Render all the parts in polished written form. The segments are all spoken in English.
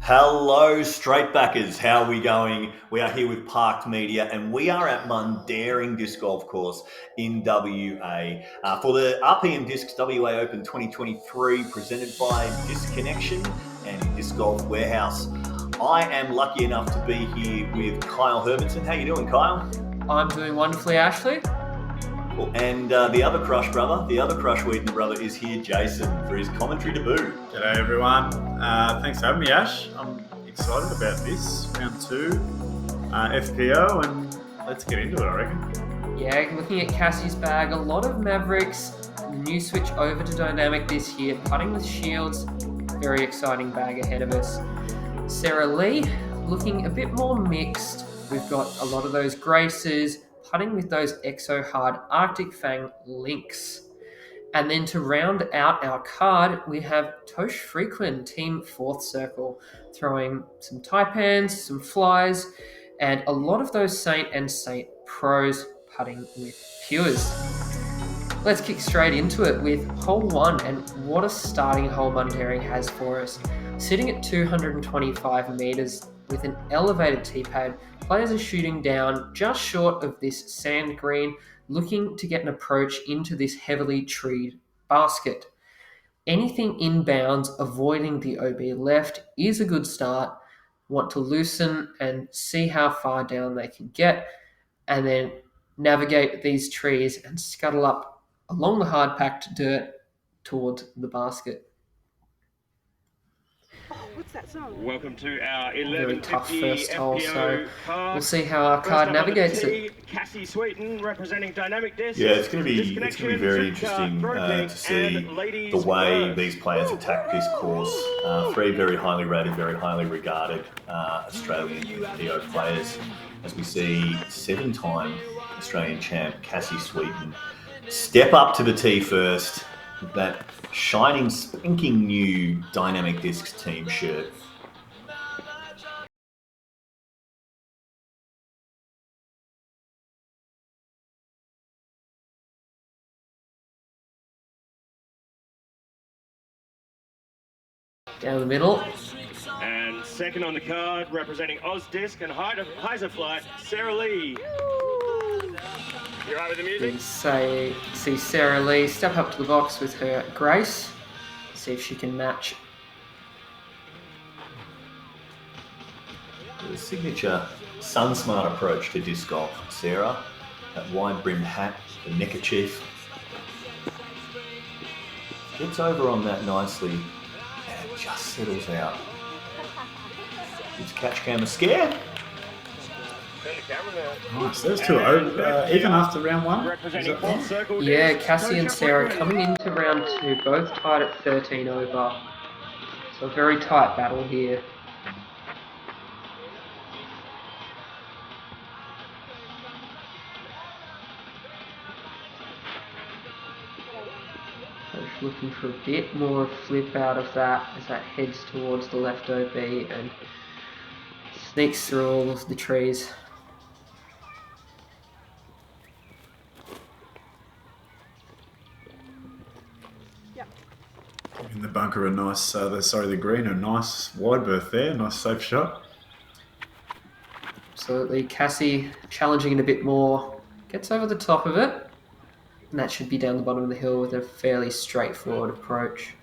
Hello, Straightbackers. How are we going? We are here with PRKD Media, and we are at Mundaring Disc Golf Course in WA for the RPM Discs WA Open 2023, presented by Disc Connection and Disc Golf Warehouse. I am lucky enough to be here with Kyle Hermanson. How you doing, Kyle? I'm doing wonderfully, Ashley. Cool. And the other Crush brother, the other Crush Wheaton brother is here, Jason, for his commentary debut. G'day everyone. Thanks for having me, Ash. I'm excited about this round 2 FPO, and let's get into it, I reckon. Yeah, looking at Cassie's bag, a lot of Mavericks, new switch over to Dynamic this year, putting with shields, very exciting bag ahead of us. Sarah Lee, looking a bit more mixed. We've got a lot of those Graces, putting with those Exo Hard Arctic Fang links. And then to round out our card, we have Tosh Frequin, Team 4th Circle, throwing some Taipans, some Flies, and a lot of those Saint and Saint Pros putting with Pures. Let's kick straight into it with hole 1, and what a starting hole Mundaring has for us. Sitting at 225 metres with an elevated tee pad, players are shooting down just short of this sand green, looking to get an approach into this heavily treed basket. Anything inbounds, avoiding the OB left, is a good start. Want to loosen and see how far down they can get, and then navigate these trees and scuttle up along the hard-packed dirt towards the basket. What's that song? Welcome to our 11:50 Very tough first hole, so card. we'll see how our card navigates it. Cassie Sweeten representing Dynamic Discs. Yeah, it's going to be very interesting to see the way these players attack this course. 3 very highly rated, very highly regarded Australian FPO players, as we see 7-time Australian champ Cassie Sweeten step up to the tee first with that shining, spanking new Dynamic Discs team shirt. Down the middle. And second on the card, representing Oz Disc and Heiser Flight, Sarah Lee. You right with the music? We see Sarah Lee step up to the box with her Grace. See if she can match. The signature sun-smart approach to disc golf. Sarah, that wide-brimmed hat, the neckerchief. Gets over on that nicely, and it just settles out. Gives catch cam a scare. Nice. There's 2 even after round 1. Representing Fourth Circle. Yeah, Cassie and Sarah coming into round 2, both tied at 13 over. So a very tight battle here. Looking for a bit more flip out of that as that heads towards the left OB and sneaks through all of the trees. In the bunker, a nice, the green, a nice wide berth there, nice safe shot. Absolutely. Cassie challenging it a bit more, gets over the top of it, and that should be down the bottom of the hill with a fairly straightforward approach.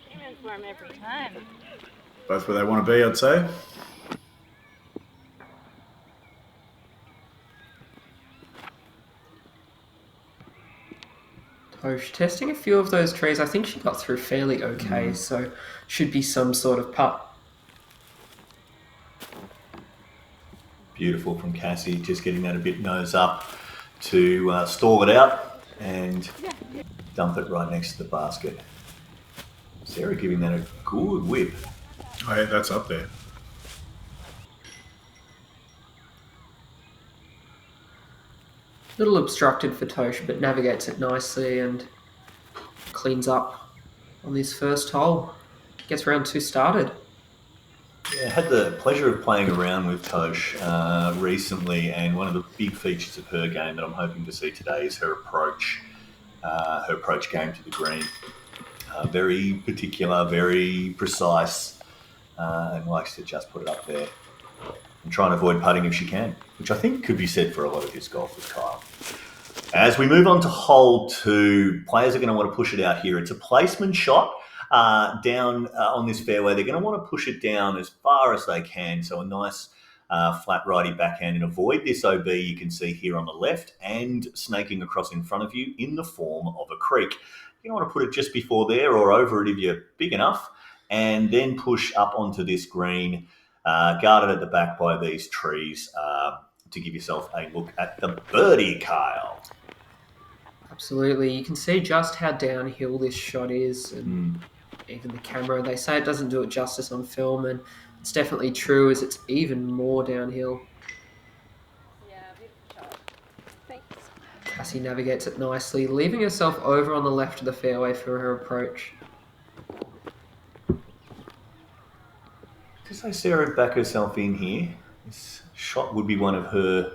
Came in for him every time. Both where they want to be, I'd say. Tosh testing a few of those trees. I think she got through fairly okay, so should be some sort of putt. Beautiful from Cassie, just getting that a bit nose up to stall it out and dump it right next to the basket. Sarah giving that a good whip. Oh, yeah, that's up there. Little obstructed for Tosh, but navigates it nicely and cleans up on this first hole. Gets round 2 started. I had the pleasure of playing around with Tosh recently, and one of the big features of her game that I'm hoping to see today is her approach game to the green. Very particular, very precise, and likes to just put it up there and try and avoid putting if she can, which I think could be said for a lot of his golfers, Kyle. As we move on to hole 2, players are going to want to push it out here. It's a placement shot down on this fairway. They're going to want to push it down as far as they can, so a nice flat righty backhand, and avoid this OB you can see here on the left and snaking across in front of you in the form of a creek. You want to put it just before there or over it if you're big enough, and then push up onto this green, guarded at the back by these trees, to give yourself a look at the birdie, Kyle. Absolutely. You can see just how downhill this shot is, and even the camera, they say it doesn't do it justice on film, and it's definitely true as it's even more downhill. Yeah, beautiful shot. Thanks. Cassie navigates it nicely, leaving herself over on the left of the fairway for her approach. Just so Sarah would back herself in here, this shot would be one of her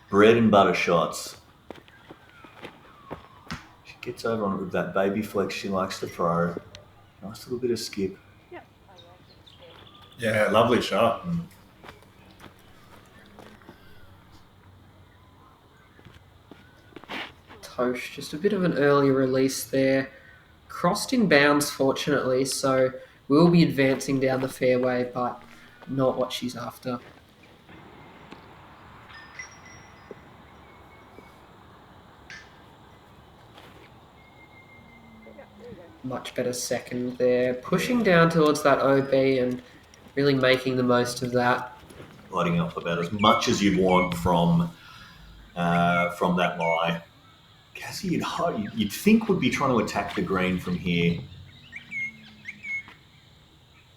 bread and butter shots. She gets over on it with that baby flex she likes to throw. Nice little bit of skip. Yep. Yeah, lovely shot. Tosh, just a bit of an early release there. Crossed in bounds, fortunately, so will be advancing down the fairway, but not what she's after. Much better second there. Pushing down towards that OB and really making the most of that. Lighting up about as much as you want from that lie. Cassie, you'd think would be trying to attack the green from here.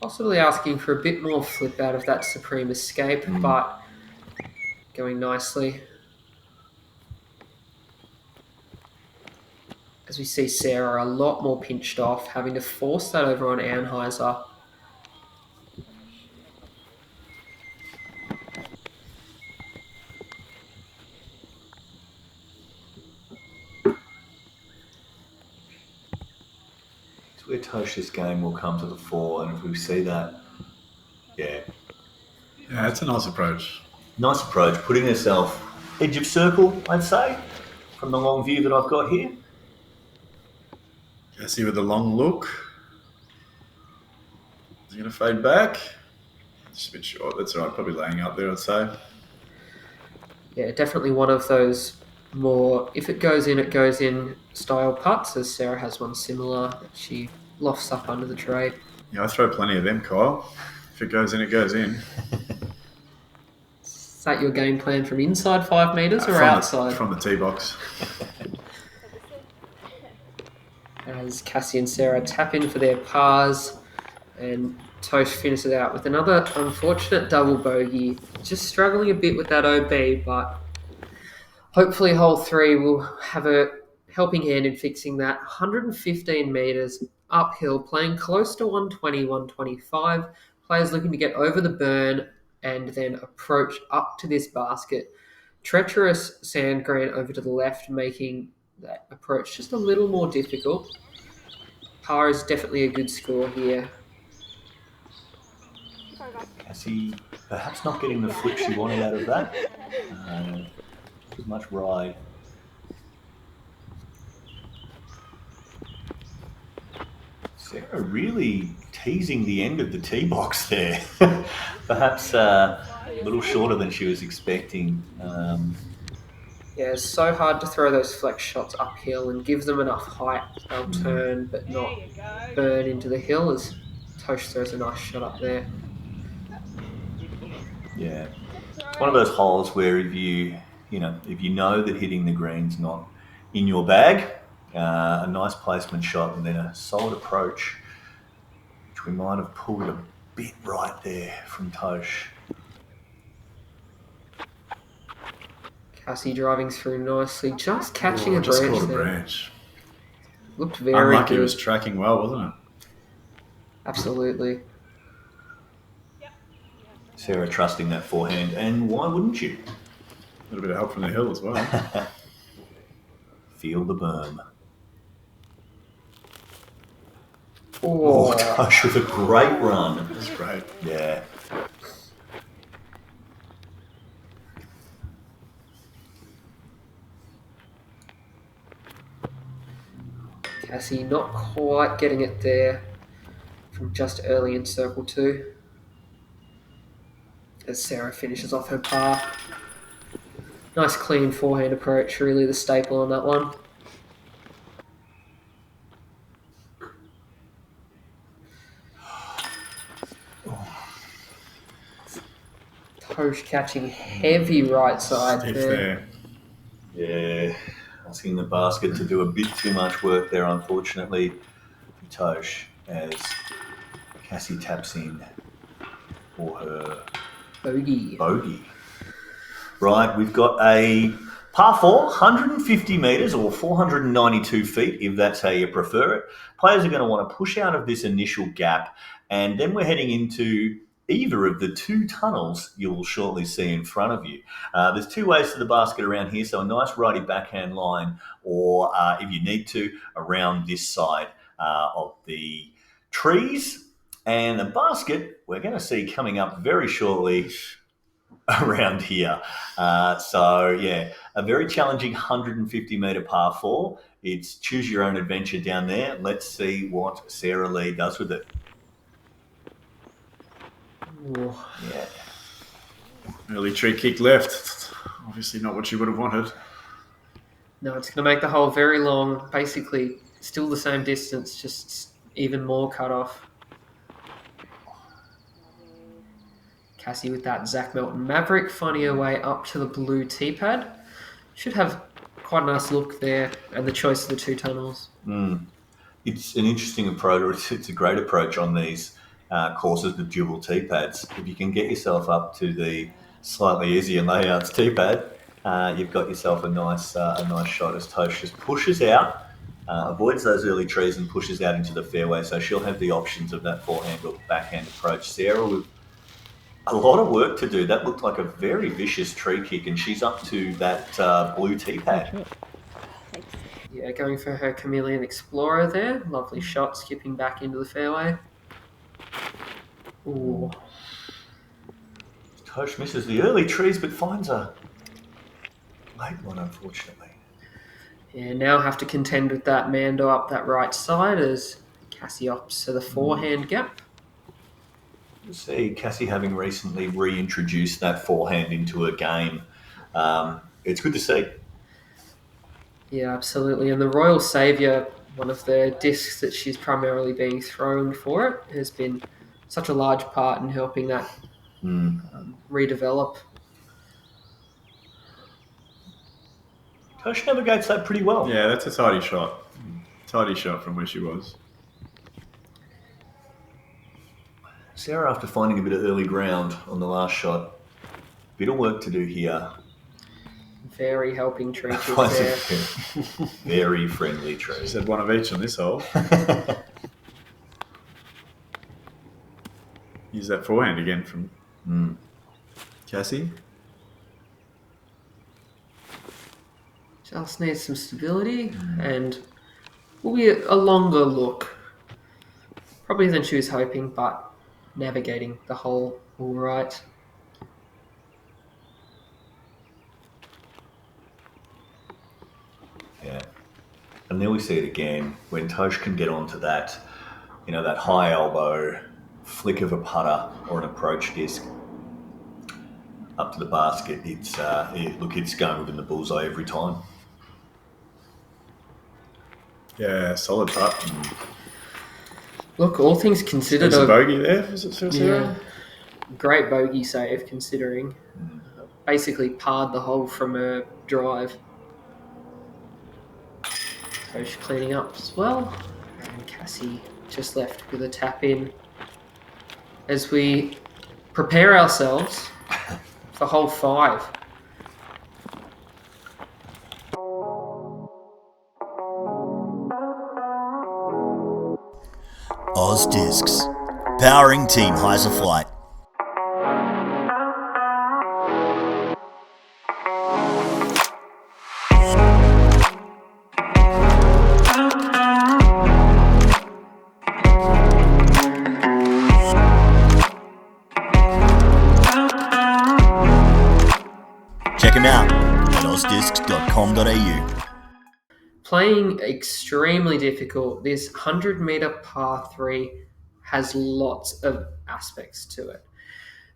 Possibly asking for a bit more flip out of that supreme escape, but going nicely. As we see Sarah a lot more pinched off, having to force that over on Anheuser. It's where Tosh's game will come to the fore, and if we see that, yeah, it's a nice approach. nice approach, putting herself edge of circle, I'd say, from the long view that I've got here. Cassie with a long look. Is he going to fade back? Just a bit short. That's all right. Probably laying up there, I'd say. Yeah, definitely one of those more, if it goes in style putts, as Sarah has one similar that she lofts up under the tray. Yeah, I throw plenty of them, Kyle. If it goes in, it goes in. Is that your game plan from inside 5 metres or From outside? from the tee box. As Cassie and Sarah tap in for their pars, and Tosh finishes out with another unfortunate double bogey. Just struggling a bit with that OB, but hopefully hole 3 will have a helping hand in fixing that. 115 metres uphill, playing close to 120, 125. Players looking to get over the burn and then approach up to this basket. Treacherous sand grain over to the left, making that approach just a little more difficult. Par is definitely a good score here. Cassie perhaps not getting the flip she wanted out of that. Too much ride. Sarah really teasing the end of the tee box there. Perhaps a little shorter than she was expecting. Yeah, it's so hard to throw those flex shots uphill and give them enough height. They'll turn but not burn into the hill, as Tosh throws a nice shot up there. Yeah, it's one of those holes where if you know that hitting the green's not in your bag, a nice placement shot and then a solid approach, which we might have pulled a bit right there from Tosh. Cassie driving through nicely, just catching a just branch caught a there. branch. Looked very Unlucky, good. it was tracking well, wasn't it? Absolutely. Sarah trusting that forehand, and why wouldn't you? A little bit of help from the hill as well. Feel the berm. Oh, Tosh with a great run. That's great. Yeah. Cassie not quite getting it there from just early in circle 2. As Sarah finishes off her par. Nice clean forehand approach, really the staple on that one. Tosh catching heavy right side Stiff there. Yeah. Asking the basket to do a bit too much work there, unfortunately, for Tosh, as Cassie taps in for her Bogey. bogey. Right, we've got a par 4, 150 metres or 492 feet, if that's how you prefer it. Players are going to want to push out of this initial gap, and then we're heading into either of the 2 tunnels you'll shortly see in front of you. There's 2 ways to the basket around here, so a nice righty backhand line, or if you need to, around this side of the trees. And the basket we're going to see coming up very shortly around here. A very challenging 150 metre par 4. It's choose your own adventure down there. Let's see what Sarah Lee does with it. Ooh. Yeah. Early tree kick left. Obviously not what you would have wanted. No, it's going to make the hole very long. Basically, still the same distance, just even more cut off. Cassie with that Zach Melton Maverick, finding her way up to the blue tee pad. Should have quite a nice look there, and the choice of the 2 tunnels. It's an interesting approach. It's a great approach on these courses with dual tee pads. If you can get yourself up to the slightly easier layouts tee pad, you've got yourself a nice shot as Tosh just pushes out, avoids those early trees and pushes out into the fairway. So she'll have the options of that forehand or backhand approach. Sarah with a lot of work to do. That looked like a very vicious tree kick, and she's up to that blue tee pad. Yeah, going for her Chameleon Explorer there. Lovely shot, skipping back into the fairway. Ooh. Tosh misses the early trees, but finds a late one, unfortunately. Yeah, now have to contend with that Mando up that right side as Cassie opts to the forehand gap. You see Cassie having recently reintroduced that forehand into her game. It's good to see. Yeah, absolutely. And the Royal Saviour, one of the discs that she's primarily being thrown for it, has been such a large part in helping that redevelop. Tosh navigates that pretty well. Yeah, that's a tidy shot. Tidy shot from where she was. Sarah, after finding a bit of early ground on the last shot, bit of work to do here. Very helping tree kick Finds there. a very friendly tree. She said 1 of each on this hole. Use that forehand again from Cassie. Just needs some stability and will be a longer look. Probably than she was hoping, but navigating the hole all right. Yeah. And then we see it again when Tosh can get onto that, that high elbow flick of a putter or an approach disc up to the basket. It's going within the bullseye every time. Yeah, solid putt. Look, all things considered, There's a bogey there. Was it Sarah? yeah, great bogey save considering. Basically parred the hole from a drive. Tosh cleaning up as well, and Cassie just left with a tap in as we prepare ourselves for hole 5. Oz Discs, powering Team Heiser Flight. Check them out at ozdiscs.com.au. Playing extremely difficult, this 100-meter par 3 has lots of aspects to it.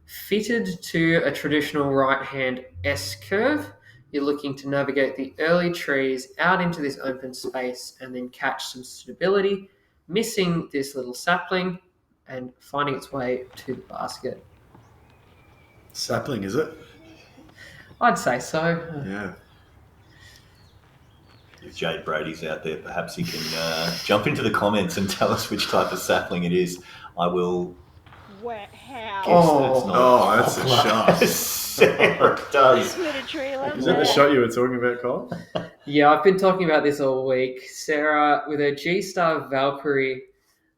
Fitted to a traditional right-hand S-curve, you're looking to navigate the early trees out into this open space and then catch some stability, missing this little sapling and finding its way to the basket. Sapling, is it? I'd say so. Yeah. If Jade Brady's out there, perhaps he can jump into the comments and tell us which type of sapling it is. I will. Where, how? Oh, that's a shot. Sarah does. With a tree like Is that the shot you were talking about, Cole? Yeah, I've been talking about this all week. Sarah, with her G-Star Valkyrie,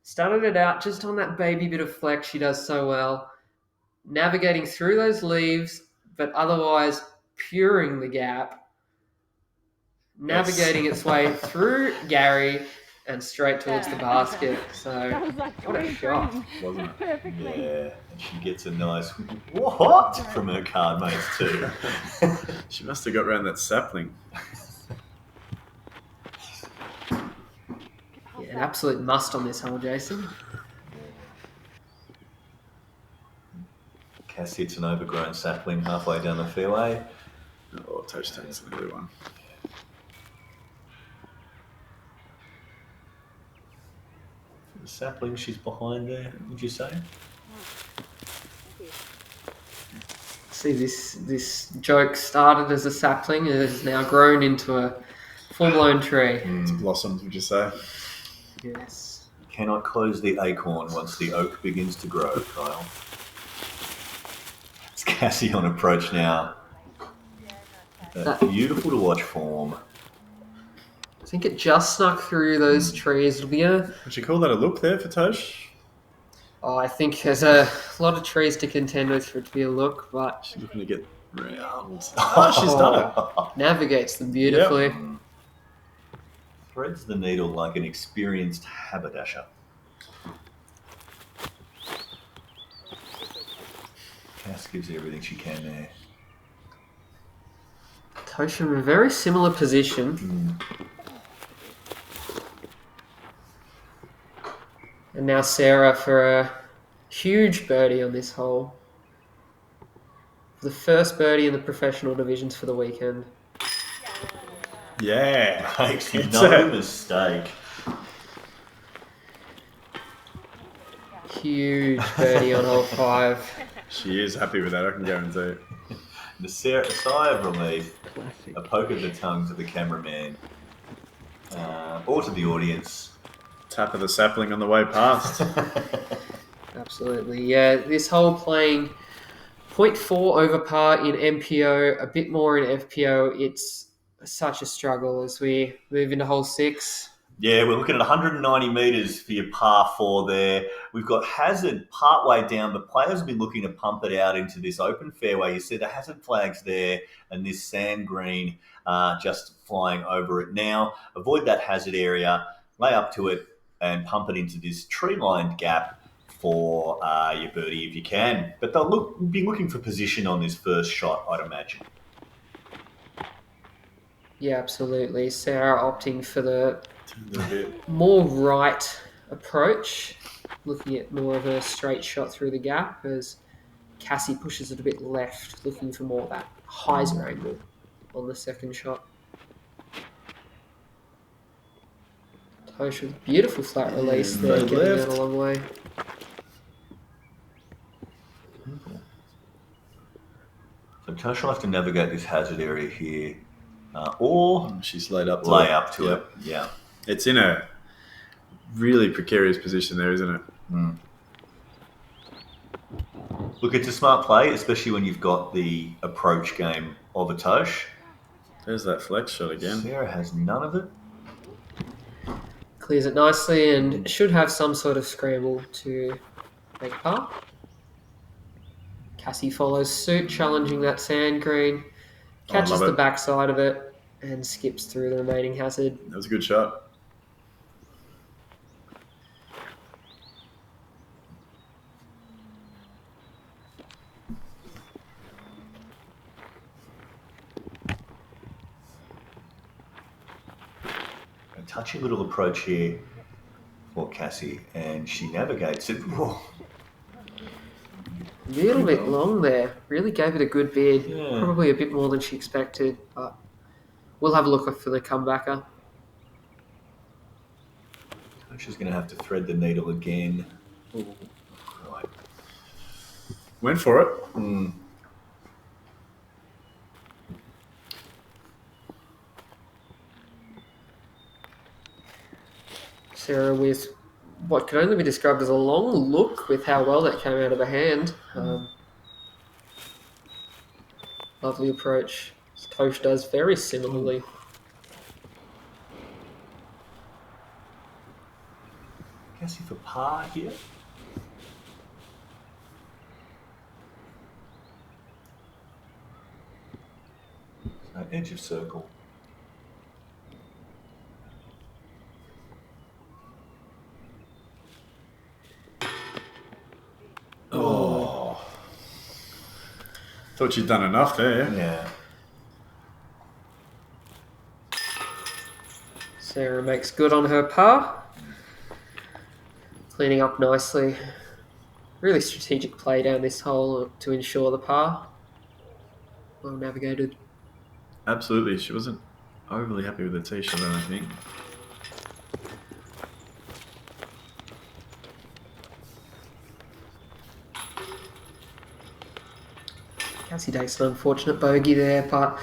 started it out just on that baby bit of flex she does so well, navigating through those leaves, but otherwise puring the gap, navigating its way through Gary and straight towards the basket. So, That was like what a shot. Wasn't it? Perfectly. Yeah, and she gets a nice what from her card mates too. She must have got around that sapling. Yeah, an absolute must on this hole, Jason. Cass hits an overgrown sapling halfway down the fairway. Oh, touch takes another one. The sapling she's behind there, would you say? See, this joke started as a sapling and has now grown into a full-blown tree. It's blossomed, would you say? Yes. You cannot close the acorn once the oak begins to grow, Kyle. It's Cassie on approach now. That beautiful to watch form. I think it just snuck through those trees. It'll be a... Would you call that a look there for Tosh? Oh, I think there's a lot of trees to contend with for it to be a look, but She's looking to get round. Oh, she's done it. navigates them beautifully. Yep. Threads the needle like an experienced haberdasher. Cass gives everything she can there. Tosha in a very similar position. And now Sarah for a huge birdie on this hole. The first birdie in the professional divisions for the weekend. Yeah. Makes It's no a- mistake. Huge birdie on hole 5. She is happy with that, I can guarantee it. The sigh of relief, a poke of the tongue to the cameraman, or to the audience. Tap of the sapling on the way past. Absolutely, yeah. This hole playing 0.4 over par in MPO, a bit more in FPO. It's such a struggle as we move into hole 6. Yeah, we're looking at 190 metres for your par 4 there. We've got Hazard partway down, but players have been looking to pump it out into this open fairway. You see the Hazard flags there and this sand green just flying over it now. Avoid that Hazard area, lay up to it and pump it into this tree-lined gap for your birdie if you can. But they'll be looking for position on this first shot, I'd imagine. Yeah, absolutely. Sarah opting for the A bit. more right approach, looking at more of a straight shot through the gap as Cassie pushes it a bit left, looking for more of that hyzer angle on the second shot. Tosh with beautiful flat release there, right getting left. that a long way. So Tosh will have to navigate this Hazard area here, or She's laid up to lay it. up to Yep. it. Yeah. It's in a really precarious position there, isn't it? Look, it's a smart play, especially when you've got the approach game of a Tosh. There's that flex shot again. Sarah has none of it. Clears it nicely and should have some sort of scramble to make par. Cassie follows suit, challenging that sand green, catches love the it. backside of it, and skips through the remaining hazard. That was a good shot. touchy little approach here for Cassie, and she navigates it. Whoa. A little bit long there. Really gave it a good bid. Yeah. Probably a bit more than she expected, but we'll have a look for the comebacker. She's going to have to thread the needle again. Ooh. Right. Went for it. Sarah with what could only be described as a long look with how well that came out of her hand. Lovely approach. Tosh does very similarly. Cassie for par here. So edge of circle. Oh. Thought you'd done enough there. Yeah. Sarah makes good on her par. Cleaning up nicely. Really strategic play down this hole to ensure the par. Well navigated. Absolutely. She wasn't overly happy with the tee shot, I don't think. Cassie takes an unfortunate bogey there, but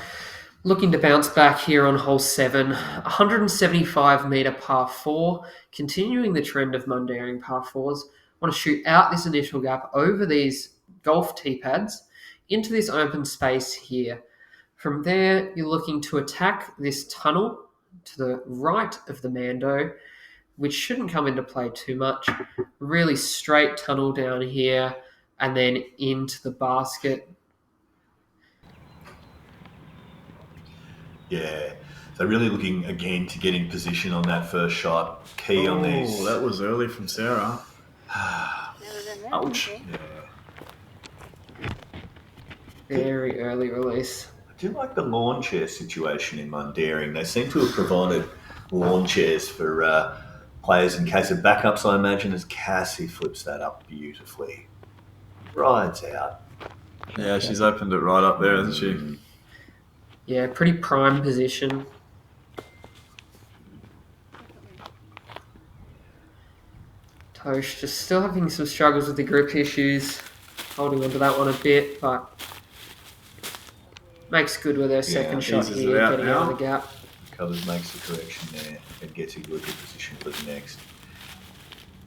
looking to bounce back here on hole 7. 175 metre par 4, continuing the trend of Mundaring par 4s. Want to shoot out this initial gap over these golf tee pads into this open space here. From there, you're looking to attack this tunnel to the right of the Mando, which shouldn't come into play too much. Really straight tunnel down here and then into the basket. Yeah. So really looking again to get in position on that first shot. Key on these. Oh, that was early from Sarah. Ouch. Yeah. Very early release. I do like the lawn chair situation in Mundaring. They seem to have provided lawn chairs for players in case of backups, I imagine, as Cassie flips that up beautifully. Rides out. Yeah, she's opened it right up there, hasn't she? Yeah, pretty prime position. Tosh just still having some struggles with the grip issues. Holding onto that one a bit, but makes good with her second shot eases it here, out getting now. out of the gap. Covers makes the correction there and gets into a good position for the next.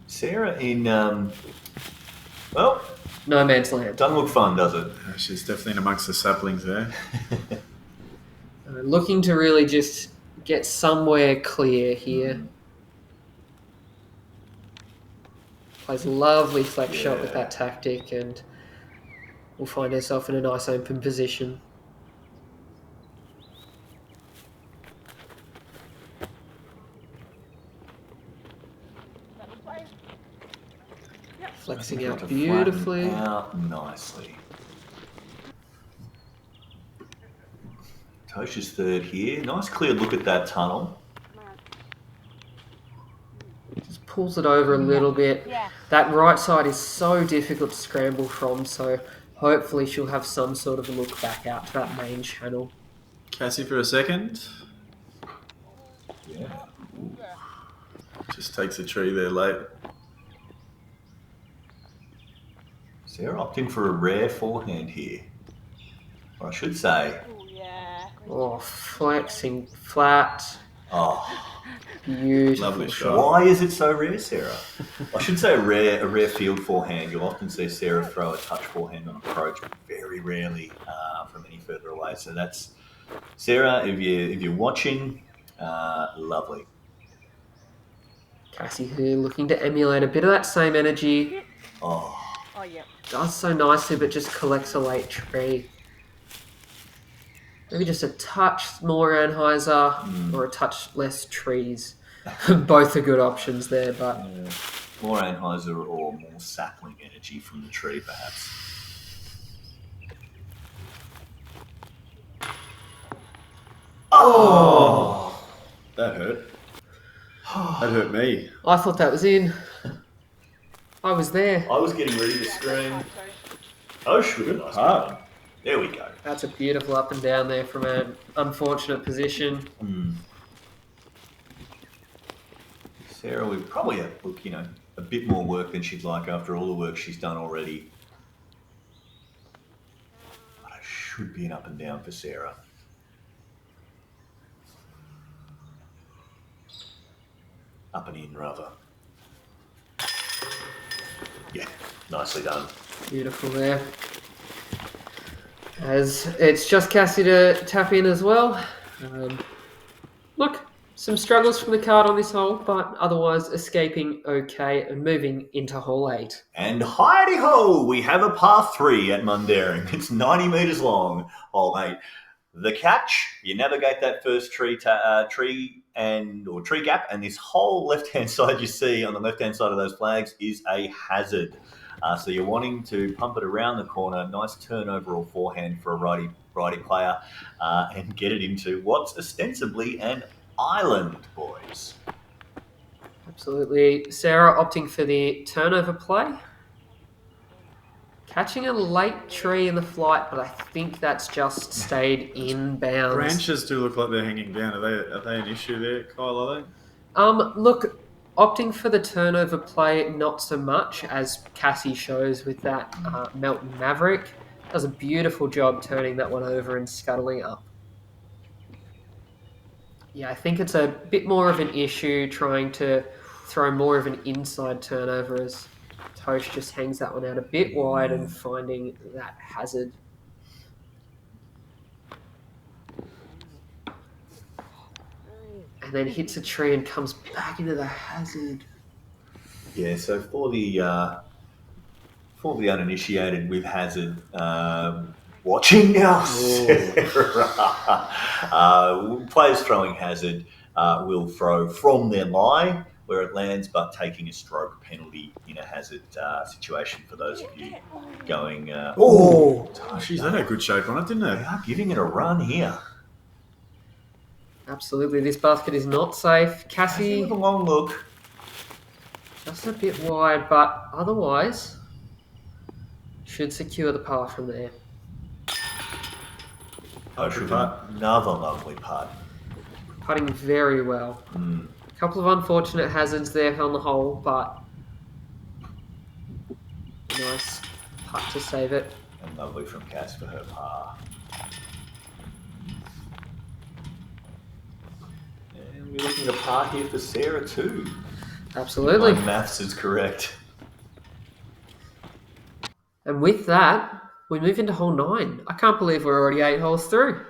Sarah in, well, No man's land. doesn't look fun, does it? She's definitely in amongst the saplings there. Looking to really just get somewhere clear here. Plays a lovely flex shot with that tactic and will find herself in a nice open position. Flexing Looking out to beautifully. flatten out nicely. Tosh's third here. Nice clear look at that tunnel. Just pulls it over a little bit. Yeah. That right side is so difficult to scramble from, so hopefully she'll have some sort of a look back out to that main channel. Cassie for a second. Yeah. Just takes a tree there late. Sarah opting for a rare forehand here. Or I should say, Oh, yeah. Oh, flexing flat. oh, Beautiful Lovely shot. why is it so rare, Sarah? I should say a rare field forehand. You'll often see Sarah throw a touch forehand on approach, but very rarely from any further away. So that's Sarah. If you're watching, lovely. Cassie here looking to emulate a bit of that same energy. Oh, Oh, yeah. Does so nicely, but just collects a late tree. Maybe just a touch more Anheuser or a touch less trees. Both are good options there, but more Anheuser or more sapling energy from the tree, perhaps. Oh, that hurt. That hurt me. I thought that was in. I was there. I was getting ready to scream. Oh, should have. Hard. There we go. That's a beautiful up and down there from an unfortunate position. Sarah would probably have, look, a bit more work than she'd like after all the work she's done already. But it should be an up and down for Sarah. Up and in, rather. Yeah, nicely done. Beautiful there. As it's just Cassie to tap in as well. Look, some struggles from the card on this hole, but otherwise escaping okay and moving into hole 8. And hi-de-ho, we have a par 3 at Mundaring. It's 90 metres long, hole 8. The catch, you navigate that first tree gap, and this whole left-hand side you see on the left-hand side of those flags is a hazard. So you're wanting to pump it around the corner, nice turnover or forehand for a righty player, and get it into what's ostensibly an island, boys. Absolutely. Sarah opting for the turnover play. Catching a late tree in the flight, but I think that's just stayed in bounds. Branches do look like they're hanging down. Are they an issue there, Kyle? Are they? Look, opting for the turnover play, not so much, as Cassie shows with that Melton Maverick. Does a beautiful job turning that one over and scuttling up. Yeah, I think it's a bit more of an issue trying to throw more of an inside turnover as Tosh just hangs that one out a bit wide and finding that hazard. And then hits a tree and comes back into the hazard. Yeah, so for the uninitiated with hazard, watching now, players throwing hazard will throw from their lie where it lands, but taking a stroke penalty in a hazard situation for those of you going. Geez, that had a good shape on it, didn't They it? are giving it a run here. Absolutely, this basket is not safe. Cassie, With a long look. just a bit wide, but otherwise should secure the par from there. Another lovely putt. Putting very well. A couple of unfortunate hazards there on the hole, but nice putt to save it. And lovely from Cass for her par. And we're looking at a par here for Sarah too. Absolutely. My maths is correct. And with that, we move into hole 9. I can't believe we're already 8 holes through.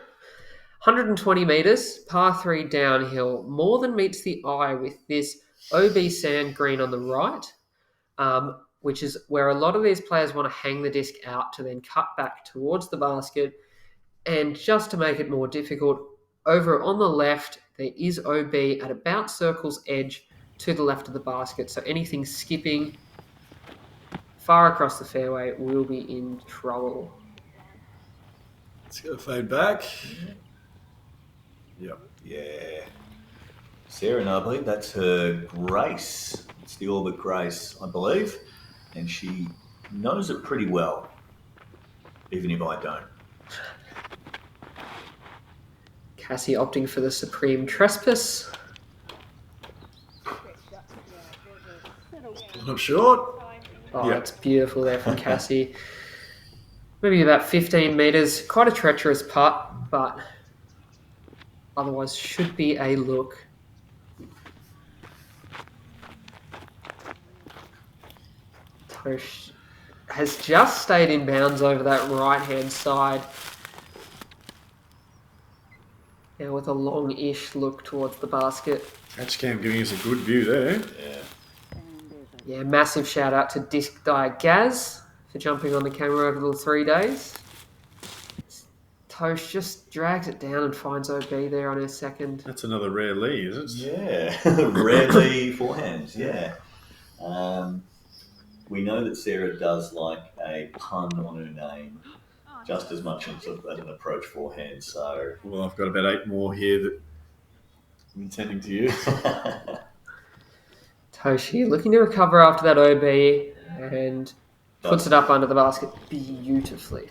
120 metres, par 3 downhill, more than meets the eye with this OB sand green on the right, which is where a lot of these players want to hang the disc out to then cut back towards the basket. And just to make it more difficult, over on the left, there is OB at about circle's edge to the left of the basket. So anything skipping far across the fairway will be in trouble. Let's go fade back. Yep. Yeah. Sarah, no, I believe that's her Grace. It's the Orbit Grace, I believe. And she knows it pretty well, even if I don't. Cassie opting for the Supreme Trespass. Line up short. Oh, Yeah. That's beautiful there from Cassie. Maybe about 15 metres. Quite a treacherous putt, but otherwise should be a look. Tosh has just stayed in bounds over that right-hand side. Now with a long-ish look towards the basket. Catch cam giving us a good view there. Yeah, massive shout out to Disc Dye Gaz for jumping on the camera over the 3 days. Tosh just drags it down and finds OB there on her second. That's another rare Lee, is it? Yeah, rarely forehands, yeah. We know that Sarah does like a pun on her name just as much as an approach forehand, so... Well, I've got about 8 more here that I'm intending to use. Toshi looking to recover after that OB and puts it up under the basket beautifully.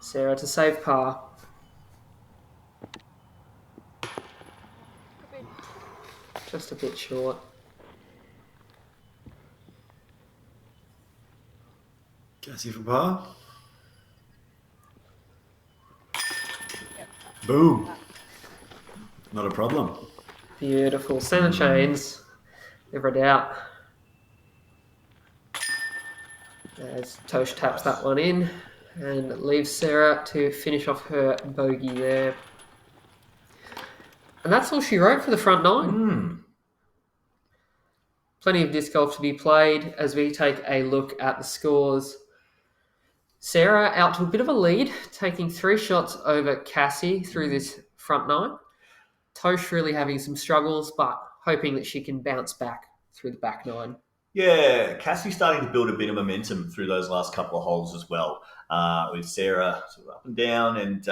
Sarah to save par. Just a bit short. Cassie for par. Boom. Not a problem. Beautiful. Center chains. Never a doubt. As Tosh taps that one in and leaves Sarah to finish off her bogey there. And that's all she wrote for the front nine. Plenty of disc golf to be played as we take a look at the scores. Sarah out to a bit of a lead, taking 3 shots over Cassie through this front nine. Tosh really having some struggles, but hoping that she can bounce back through the back nine. Yeah, Cassie's starting to build a bit of momentum through those last couple of holes as well, with Sarah sort of up and down and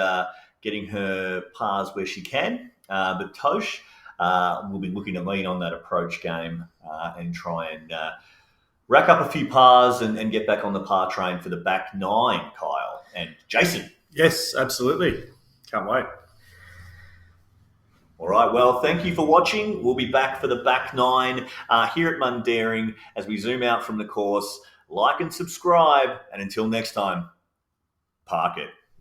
getting her pars where she can. But Tosh will be looking to lean on that approach game and try and rack up a few pars and get back on the par train for the back nine, Kyle and Jason. Yes, absolutely. Can't wait. All right, well, thank you for watching. We'll be back for the back nine here at Mundaring as we zoom out from the course. Like and subscribe, and until next time, park it.